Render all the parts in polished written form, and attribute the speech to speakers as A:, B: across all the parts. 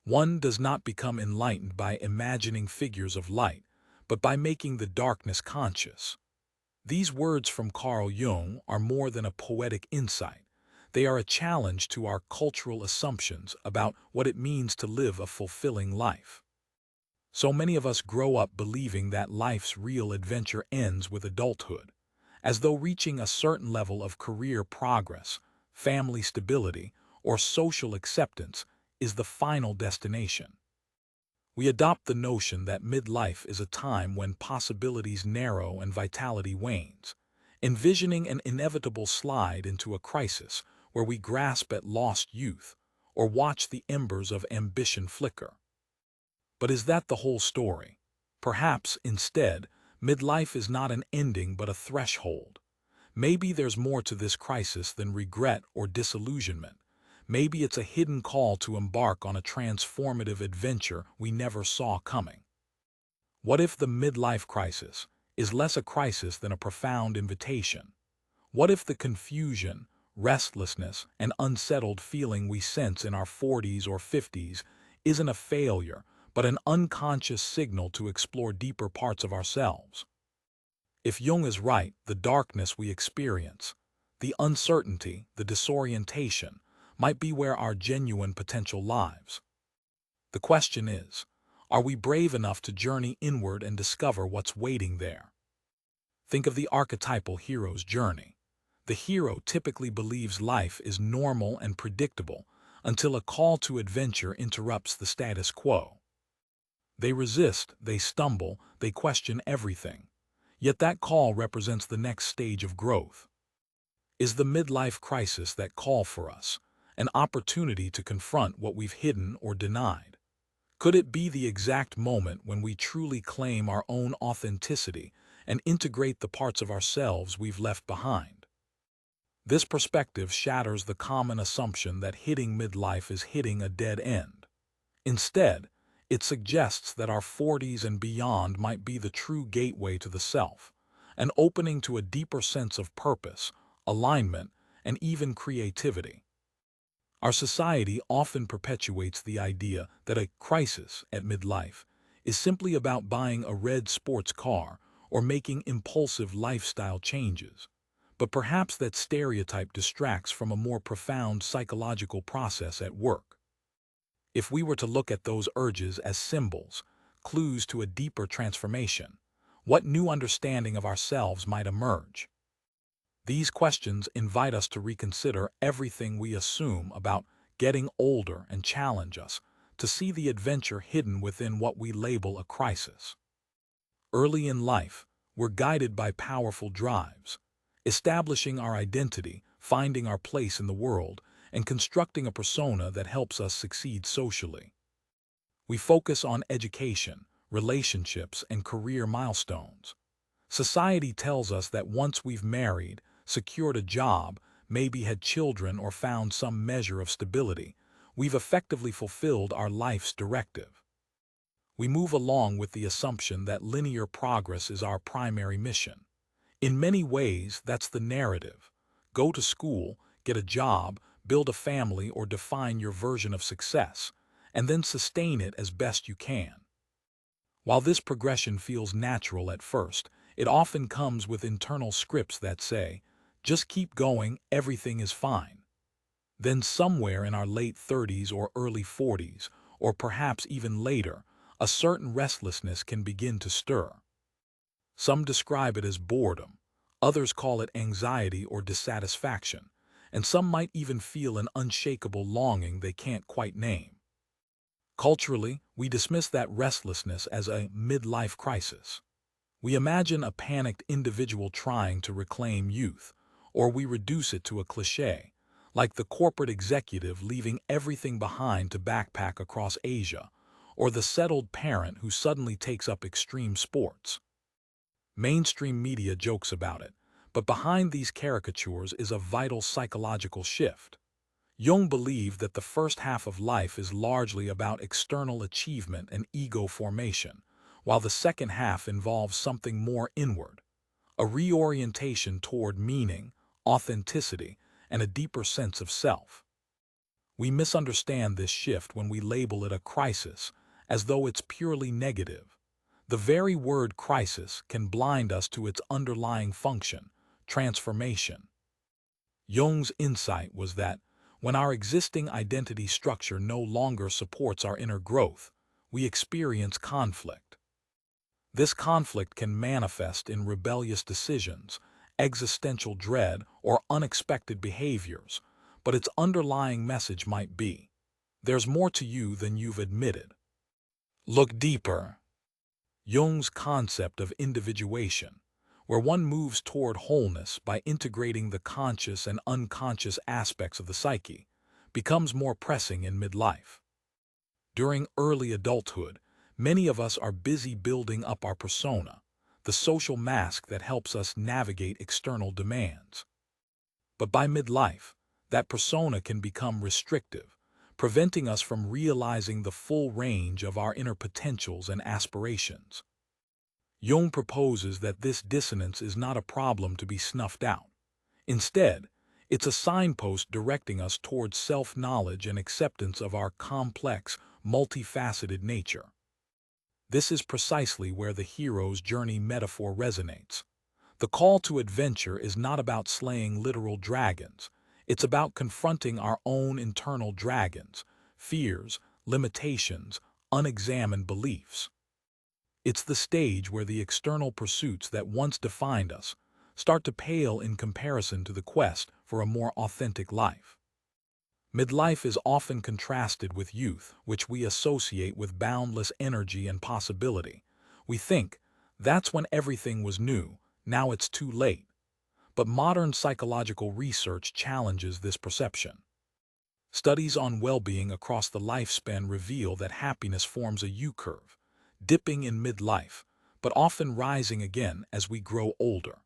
A: One does not become enlightened by imagining figures of light, but by making the darkness conscious. These words from Carl Jung are more than a poetic insight. They are a challenge to our cultural assumptions about what it means to live a fulfilling life. So many of us grow up believing that life's real adventure ends with adulthood, as though reaching a certain level of career progress, family stability, or social acceptance is the final destination. We adopt the notion that midlife is a time when possibilities narrow and vitality wanes, envisioning an inevitable slide into a crisis where we grasp at lost youth or watch the embers of ambition flicker. But is that the whole story? Perhaps, instead, midlife is not an ending but a threshold. Maybe there's more to this crisis than regret or disillusionment. Maybe it's a hidden call to embark on a transformative adventure we never saw coming. What if the midlife crisis is less a crisis than a profound invitation? What if the confusion, restlessness, and unsettled feeling we sense in our 40s or 50s isn't a failure, but an unconscious signal to explore deeper parts of ourselves? If Jung is right, the darkness we experience, the uncertainty, the disorientation, might be where our genuine potential lies. The question is, are we brave enough to journey inward and discover what's waiting there? Think of the archetypal hero's journey. The hero typically believes life is normal and predictable until a call to adventure interrupts the status quo. They resist, they stumble, they question everything. Yet that call represents the next stage of growth. Is the midlife crisis that call for us an opportunity to confront what we've hidden or denied? Could it be the exact moment when we truly claim our own authenticity and integrate the parts of ourselves we've left behind? This perspective shatters the common assumption that hitting midlife is hitting a dead end. Instead, it suggests that our 40s and beyond might be the true gateway to the self, an opening to a deeper sense of purpose, alignment, and even creativity. Our society often perpetuates the idea that a crisis at midlife is simply about buying a red sports car or making impulsive lifestyle changes. But perhaps that stereotype distracts from a more profound psychological process at work. If we were to look at those urges as symbols, clues to a deeper transformation, what new understanding of ourselves might emerge? These questions invite us to reconsider everything we assume about getting older and challenge us to see the adventure hidden within what we label a crisis. Early in life, we're guided by powerful drives, establishing our identity, finding our place in the world, and constructing a persona that helps us succeed socially. We focus on education, relationships, and career milestones. Society tells us that once we've married, secured a job, maybe had children or found some measure of stability, we've effectively fulfilled our life's directive. We move along with the assumption that linear progress is our primary mission. In many ways, that's the narrative. Go to school, get a job, build a family, or define your version of success, and then sustain it as best you can. While this progression feels natural at first, it often comes with internal scripts that say, just keep going, everything is fine. Then somewhere in our late 30s or early 40s, or perhaps even later, a certain restlessness can begin to stir. Some describe it as boredom, others call it anxiety or dissatisfaction, and some might even feel an unshakable longing they can't quite name. Culturally, we dismiss that restlessness as a midlife crisis. We imagine a panicked individual trying to reclaim youth, or we reduce it to a cliché, like the corporate executive leaving everything behind to backpack across Asia, or the settled parent who suddenly takes up extreme sports. Mainstream media jokes about it, but behind these caricatures is a vital psychological shift. Jung believed that the first half of life is largely about external achievement and ego formation, while the second half involves something more inward, a reorientation toward meaning, authenticity, and a deeper sense of self. We misunderstand this shift when we label it a crisis, as though it's purely negative. The very word crisis can blind us to its underlying function, transformation. Jung's insight was that when our existing identity structure no longer supports our inner growth, we experience conflict. This conflict can manifest in rebellious decisions, existential dread, or unexpected behaviors, but its underlying message might be, there's more to you than you've admitted. Look deeper. Jung's concept of individuation, where one moves toward wholeness by integrating the conscious and unconscious aspects of the psyche, becomes more pressing in midlife. During early adulthood, many of us are busy building up our persona, the social mask that helps us navigate external demands. But by midlife, that persona can become restrictive, preventing us from realizing the full range of our inner potentials and aspirations. Jung proposes that this dissonance is not a problem to be snuffed out. Instead, it's a signpost directing us towards self-knowledge and acceptance of our complex, multifaceted nature. This is precisely where the hero's journey metaphor resonates. The call to adventure is not about slaying literal dragons. It's about confronting our own internal dragons, fears, limitations, unexamined beliefs. It's the stage where the external pursuits that once defined us start to pale in comparison to the quest for a more authentic life. Midlife is often contrasted with youth, which we associate with boundless energy and possibility. We think, that's when everything was new, now it's too late. But modern psychological research challenges this perception. Studies on well-being across the lifespan reveal that happiness forms a U-curve, dipping in midlife, but often rising again as we grow older.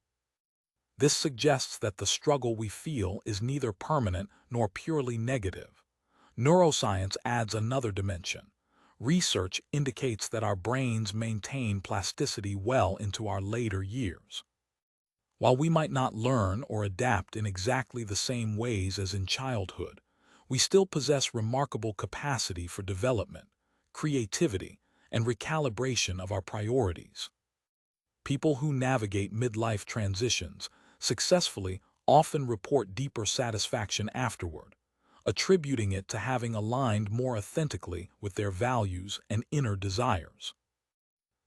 A: This suggests that the struggle we feel is neither permanent nor purely negative. Neuroscience adds another dimension. Research indicates that our brains maintain plasticity well into our later years. While we might not learn or adapt in exactly the same ways as in childhood, we still possess remarkable capacity for development, creativity, and recalibration of our priorities. People who navigate midlife transitions successfully often report deeper satisfaction afterward, attributing it to having aligned more authentically with their values and inner desires.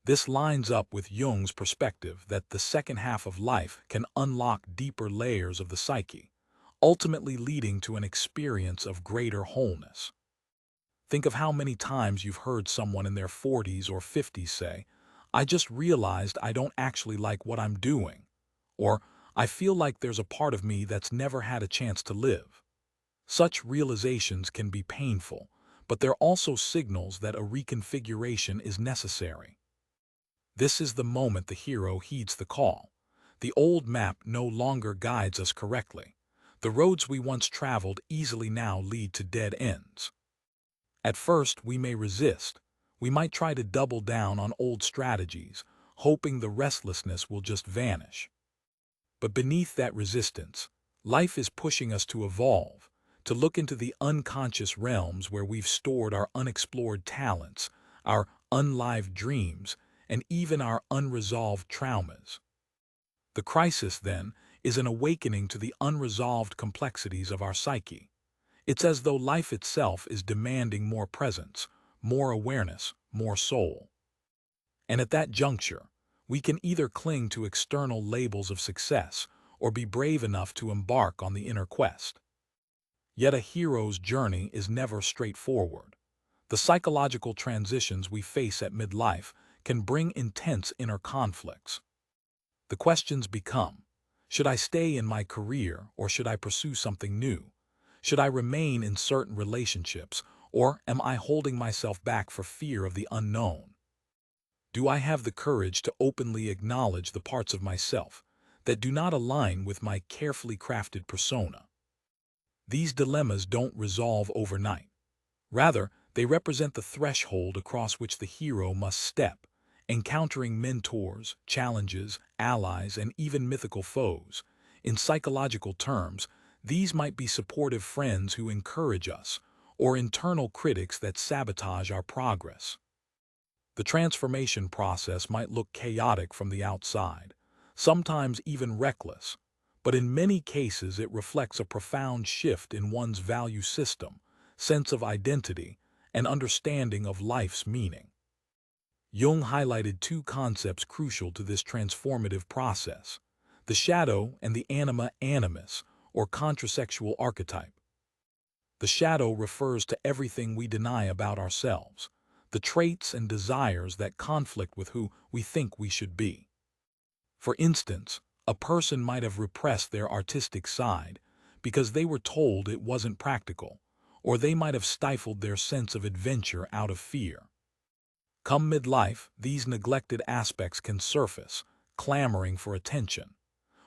A: This lines up with Jung's perspective that the second half of life can unlock deeper layers of the psyche, ultimately leading to an experience of greater wholeness. Think of how many times you've heard someone in their 40s or 50s say, I just realized I don't actually like what I'm doing, or I feel like there's a part of me that's never had a chance to live. Such realizations can be painful, but they're also signals that a reconfiguration is necessary. This is the moment the hero heeds the call. The old map no longer guides us correctly. The roads we once traveled easily now lead to dead ends. At first, we may resist. We might try to double down on old strategies, hoping the restlessness will just vanish. But beneath that resistance, life is pushing us to evolve, to look into the unconscious realms where we've stored our unexplored talents, our unlived dreams, and even our unresolved traumas. The crisis, then, is an awakening to the unresolved complexities of our psyche. It's as though life itself is demanding more presence, more awareness, more soul. And at that juncture, we can either cling to external labels of success or be brave enough to embark on the inner quest. Yet a hero's journey is never straightforward. The psychological transitions we face at midlife can bring intense inner conflicts. The questions become, should I stay in my career or should I pursue something new? Should I remain in certain relationships or am I holding myself back for fear of the unknown? Do I have the courage to openly acknowledge the parts of myself that do not align with my carefully crafted persona? These dilemmas don't resolve overnight. Rather, they represent the threshold across which the hero must step, encountering mentors, challenges, allies, and even mythical foes. In psychological terms, these might be supportive friends who encourage us, or internal critics that sabotage our progress. The transformation process might look chaotic from the outside, sometimes even reckless, but in many cases it reflects a profound shift in one's value system, sense of identity, and understanding of life's meaning. Jung highlighted two concepts crucial to this transformative process: the shadow and the anima animus, or contrasexual archetype. The shadow refers to everything we deny about ourselves, the traits and desires that conflict with who we think we should be. For instance, a person might have repressed their artistic side because they were told it wasn't practical, or they might have stifled their sense of adventure out of fear. Come midlife, these neglected aspects can surface, clamoring for attention.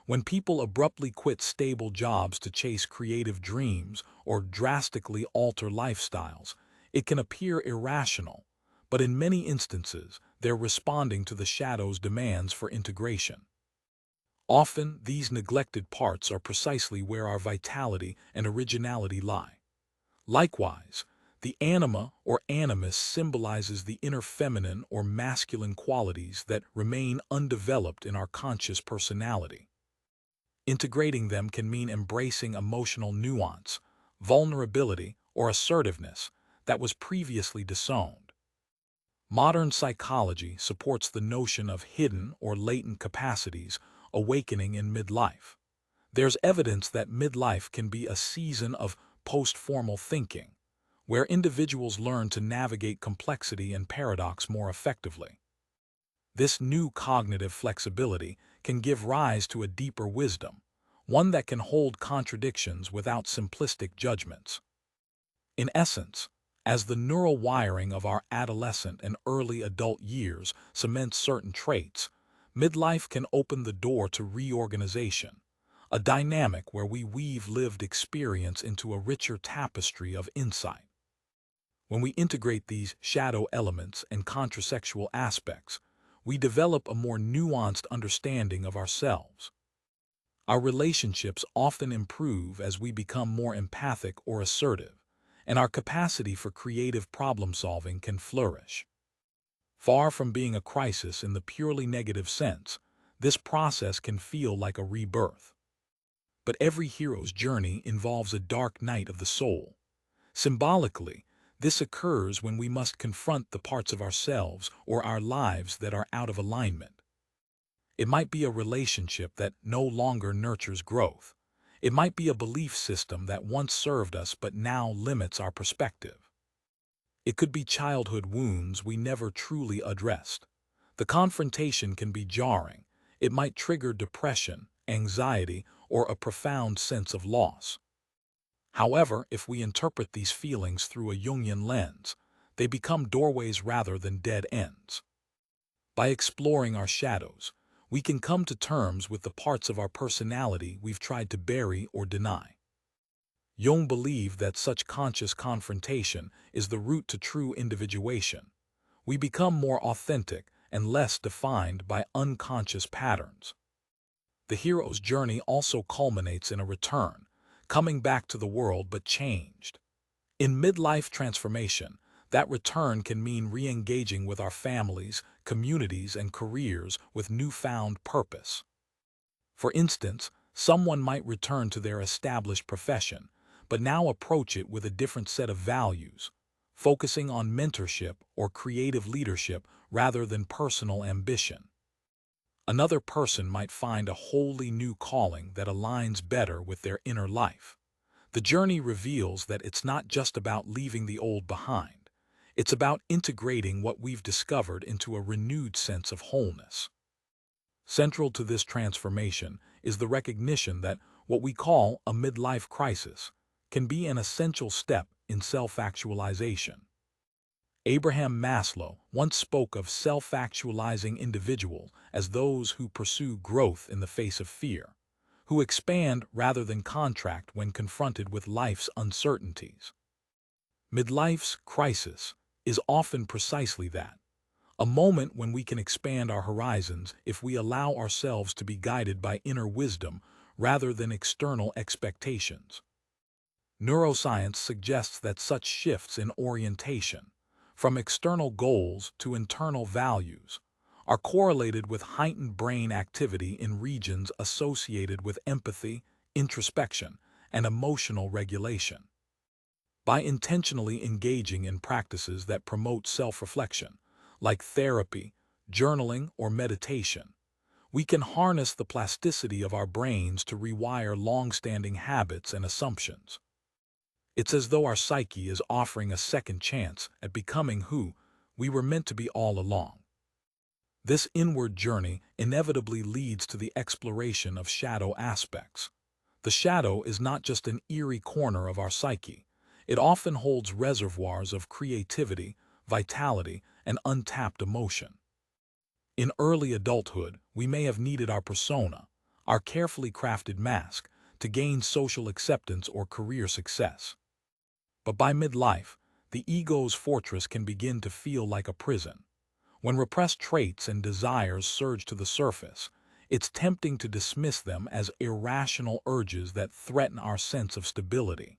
A: When people abruptly quit stable jobs to chase creative dreams or drastically alter lifestyles, it can appear irrational, but in many instances, they're responding to the shadow's demands for integration. Often, these neglected parts are precisely where our vitality and originality lie. Likewise, the anima or animus symbolizes the inner feminine or masculine qualities that remain undeveloped in our conscious personality. Integrating them can mean embracing emotional nuance, vulnerability, or assertiveness that was previously disowned. Modern psychology supports the notion of hidden or latent capacities awakening in midlife. There's evidence that midlife can be a season of post-formal thinking, where individuals learn to navigate complexity and paradox more effectively. This new cognitive flexibility can give rise to a deeper wisdom, one that can hold contradictions without simplistic judgments. In essence, as the neural wiring of our adolescent and early adult years cements certain traits, midlife can open the door to reorganization, a dynamic where we weave lived experience into a richer tapestry of insight. When we integrate these shadow elements and contrasexual aspects, we develop a more nuanced understanding of ourselves. Our relationships often improve as we become more empathic or assertive, and our capacity for creative problem-solving can flourish. Far from being a crisis in the purely negative sense, this process can feel like a rebirth. But every hero's journey involves a dark night of the soul. Symbolically, this occurs when we must confront the parts of ourselves or our lives that are out of alignment. It might be a relationship that no longer nurtures growth. It might be a belief system that once served us but now limits our perspective. It could be childhood wounds we never truly addressed. The confrontation can be jarring. It might trigger depression, anxiety, or a profound sense of loss. However, if we interpret these feelings through a Jungian lens, they become doorways rather than dead ends. By exploring our shadows, we can come to terms with the parts of our personality we've tried to bury or deny. Jung believed that such conscious confrontation is the route to true individuation. We become more authentic and less defined by unconscious patterns. The hero's journey also culminates in a return, coming back to the world but changed. In midlife transformation, that return can mean re-engaging with our families, communities, and careers with newfound purpose. For instance, someone might return to their established profession, but now approach it with a different set of values, focusing on mentorship or creative leadership rather than personal ambition. Another person might find a wholly new calling that aligns better with their inner life. The journey reveals that it's not just about leaving the old behind. It's about integrating what we've discovered into a renewed sense of wholeness. Central to this transformation is the recognition that what we call a midlife crisis can be an essential step in self-actualization. Abraham Maslow once spoke of self-actualizing individuals as those who pursue growth in the face of fear, who expand rather than contract when confronted with life's uncertainties. Midlife's crisis is often precisely that, a moment when we can expand our horizons if we allow ourselves to be guided by inner wisdom rather than external expectations. Neuroscience suggests that such shifts in orientation, from external goals to internal values, are correlated with heightened brain activity in regions associated with empathy, introspection, and emotional regulation. By intentionally engaging in practices that promote self-reflection, like therapy, journaling, or meditation, we can harness the plasticity of our brains to rewire long-standing habits and assumptions. It's as though our psyche is offering a second chance at becoming who we were meant to be all along. This inward journey inevitably leads to the exploration of shadow aspects. The shadow is not just an eerie corner of our psyche. It often holds reservoirs of creativity, vitality, and untapped emotion. In early adulthood, we may have needed our persona, our carefully crafted mask, to gain social acceptance or career success. But by midlife, the ego's fortress can begin to feel like a prison. When repressed traits and desires surge to the surface, it's tempting to dismiss them as irrational urges that threaten our sense of stability.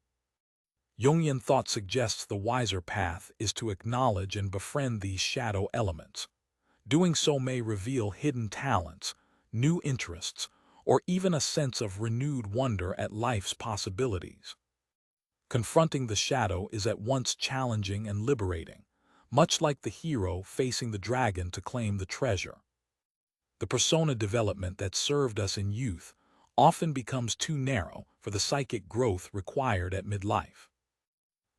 A: Jungian thought suggests the wiser path is to acknowledge and befriend these shadow elements. Doing so may reveal hidden talents, new interests, or even a sense of renewed wonder at life's possibilities. Confronting the shadow is at once challenging and liberating, much like the hero facing the dragon to claim the treasure. The persona development that served us in youth often becomes too narrow for the psychic growth required at midlife.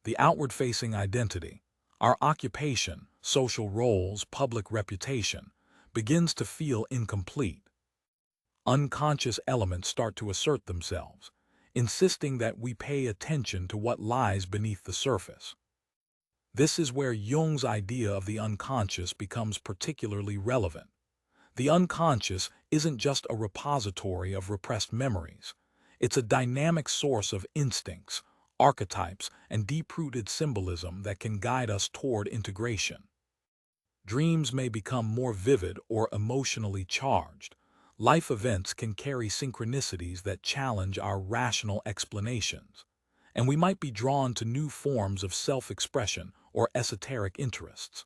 A: The outward-facing identity, our occupation, social roles, public reputation, begins to feel incomplete. Unconscious elements start to assert themselves, insisting that we pay attention to what lies beneath the surface. This is where Jung's idea of the unconscious becomes particularly relevant. The unconscious isn't just a repository of repressed memories. It's a dynamic source of instincts, archetypes, and deep-rooted symbolism that can guide us toward integration. Dreams may become more vivid or emotionally charged. Life events can carry synchronicities that challenge our rational explanations, and we might be drawn to new forms of self-expression or esoteric interests.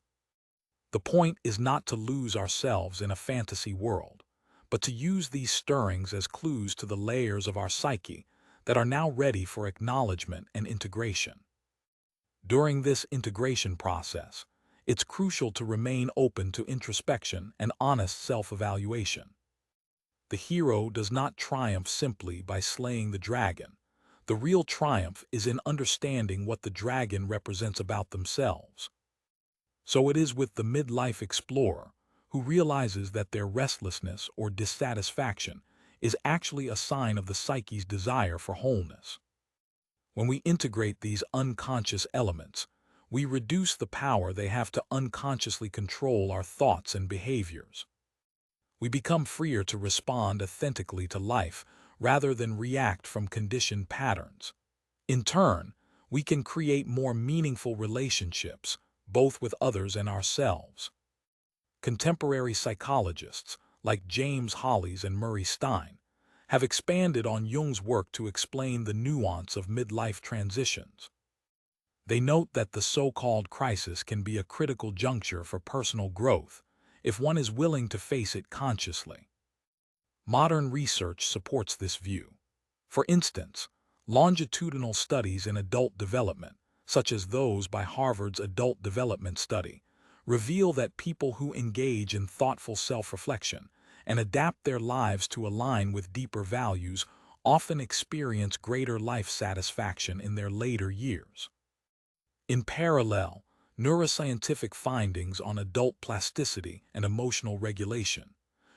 A: The point is not to lose ourselves in a fantasy world, but to use these stirrings as clues to the layers of our psyche that are now ready for acknowledgement and integration. During this integration process, it's crucial to remain open to introspection and honest self-evaluation. The hero does not triumph simply by slaying the dragon. The real triumph is in understanding what the dragon represents about themselves. So it is with the midlife explorer, who realizes that their restlessness or dissatisfaction is actually a sign of the psyche's desire for wholeness. When we integrate these unconscious elements, we reduce the power they have to unconsciously control our thoughts and behaviors. We become freer to respond authentically to life rather than react from conditioned patterns. In turn, we can create more meaningful relationships, both with others and ourselves. Contemporary psychologists, like James Hollis and Murray Stein, have expanded on Jung's work to explain the nuance of midlife transitions. They note that the so-called crisis can be a critical juncture for personal growth if one is willing to face it consciously. Modern research supports this view. For instance, longitudinal studies in adult development, such as those by Harvard's Adult Development Study, reveal that people who engage in thoughtful self-reflection and adapt their lives to align with deeper values often experience greater life satisfaction in their later years. In parallel, neuroscientific findings on adult plasticity and emotional regulation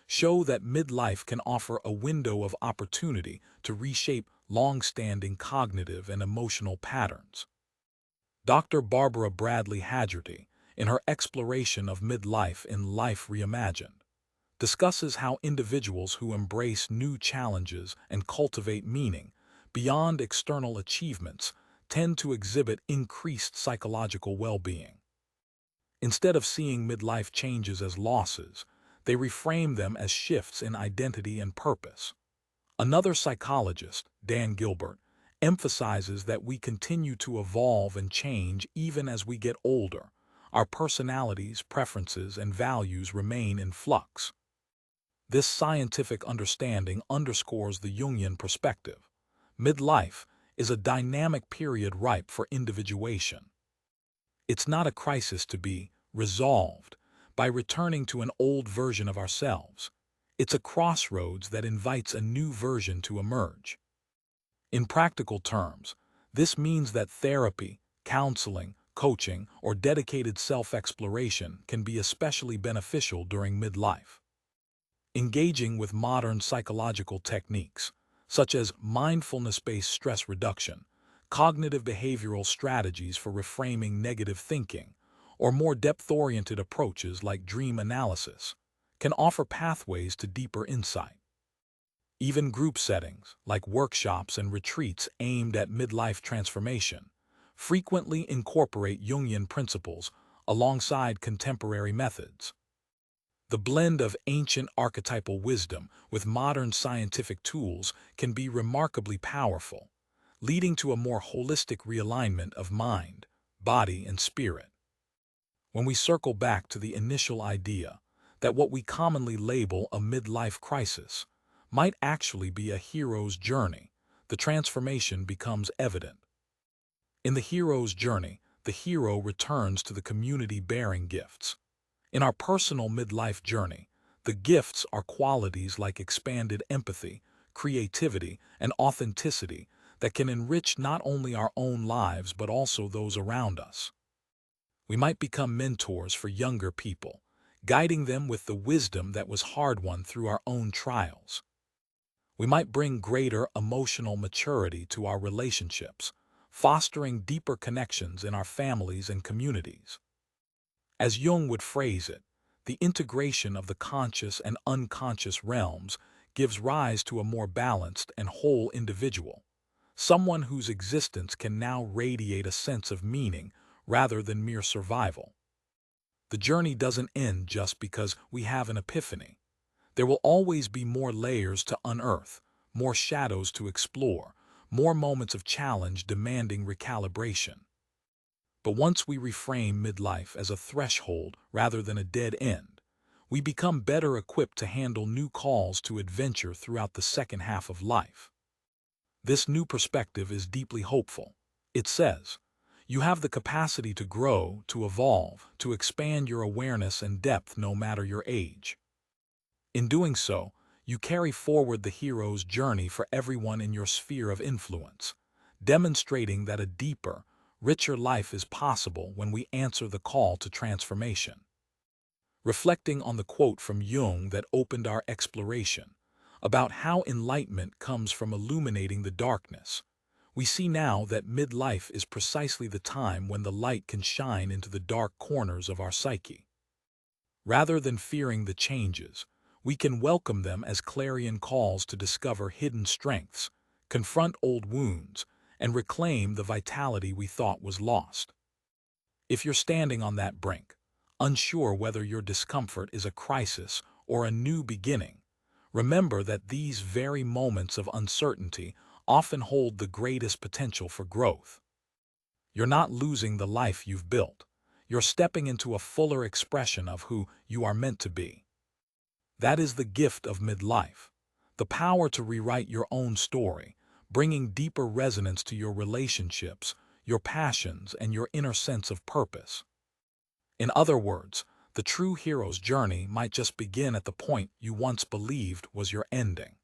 A: show that midlife can offer a window of opportunity to reshape long-standing cognitive and emotional patterns. Dr. Barbara Bradley Hagerty, in her exploration of midlife in Life Reimagined, discusses how individuals who embrace new challenges and cultivate meaning beyond external achievements tend to exhibit increased psychological well-being. Instead of seeing midlife changes as losses, they reframe them as shifts in identity and purpose. Another psychologist, Dan Gilbert, emphasizes that we continue to evolve and change even as we get older. Our personalities, preferences, and values remain in flux. This scientific understanding underscores the Jungian perspective. Midlife is a dynamic period ripe for individuation. It's not a crisis to be resolved by returning to an old version of ourselves. It's a crossroads that invites a new version to emerge. In practical terms, this means that therapy, counseling, coaching, or dedicated self-exploration can be especially beneficial during midlife. Engaging with modern psychological techniques, such as mindfulness-based stress reduction, cognitive behavioral strategies for reframing negative thinking, or more depth-oriented approaches like dream analysis, can offer pathways to deeper insight. Even group settings, like workshops and retreats aimed at midlife transformation, frequently incorporate Jungian principles alongside contemporary methods. The blend of ancient archetypal wisdom with modern scientific tools can be remarkably powerful, leading to a more holistic realignment of mind, body, and spirit. When we circle back to the initial idea that what we commonly label a midlife crisis might actually be a hero's journey, the transformation becomes evident. In the hero's journey, the hero returns to the community bearing gifts. In our personal midlife journey, the gifts are qualities like expanded empathy, creativity, and authenticity that can enrich not only our own lives but also those around us. We might become mentors for younger people, guiding them with the wisdom that was hard-won through our own trials. We might bring greater emotional maturity to our relationships, fostering deeper connections in our families and communities. As Jung would phrase it, the integration of the conscious and unconscious realms gives rise to a more balanced and whole individual, someone whose existence can now radiate a sense of meaning rather than mere survival. The journey doesn't end just because we have an epiphany. There will always be more layers to unearth, more shadows to explore, more moments of challenge demanding recalibration. But once we reframe midlife as a threshold rather than a dead end, we become better equipped to handle new calls to adventure throughout the second half of life. This new perspective is deeply hopeful. It says, you have the capacity to grow, to evolve, to expand your awareness and depth no matter your age. In doing so, you carry forward the hero's journey for everyone in your sphere of influence, demonstrating that a deeper, richer life is possible when we answer the call to transformation. Reflecting on the quote from Jung that opened our exploration, about how enlightenment comes from illuminating the darkness, we see now that midlife is precisely the time when the light can shine into the dark corners of our psyche. Rather than fearing the changes, we can welcome them as clarion calls to discover hidden strengths, confront old wounds, and reclaim the vitality we thought was lost. If you're standing on that brink, unsure whether your discomfort is a crisis or a new beginning, remember that these very moments of uncertainty often hold the greatest potential for growth. You're not losing the life you've built. You're stepping into a fuller expression of who you are meant to be. That is the gift of midlife, the power to rewrite your own story, bringing deeper resonance to your relationships, your passions, and your inner sense of purpose. In other words, the true hero's journey might just begin at the point you once believed was your ending.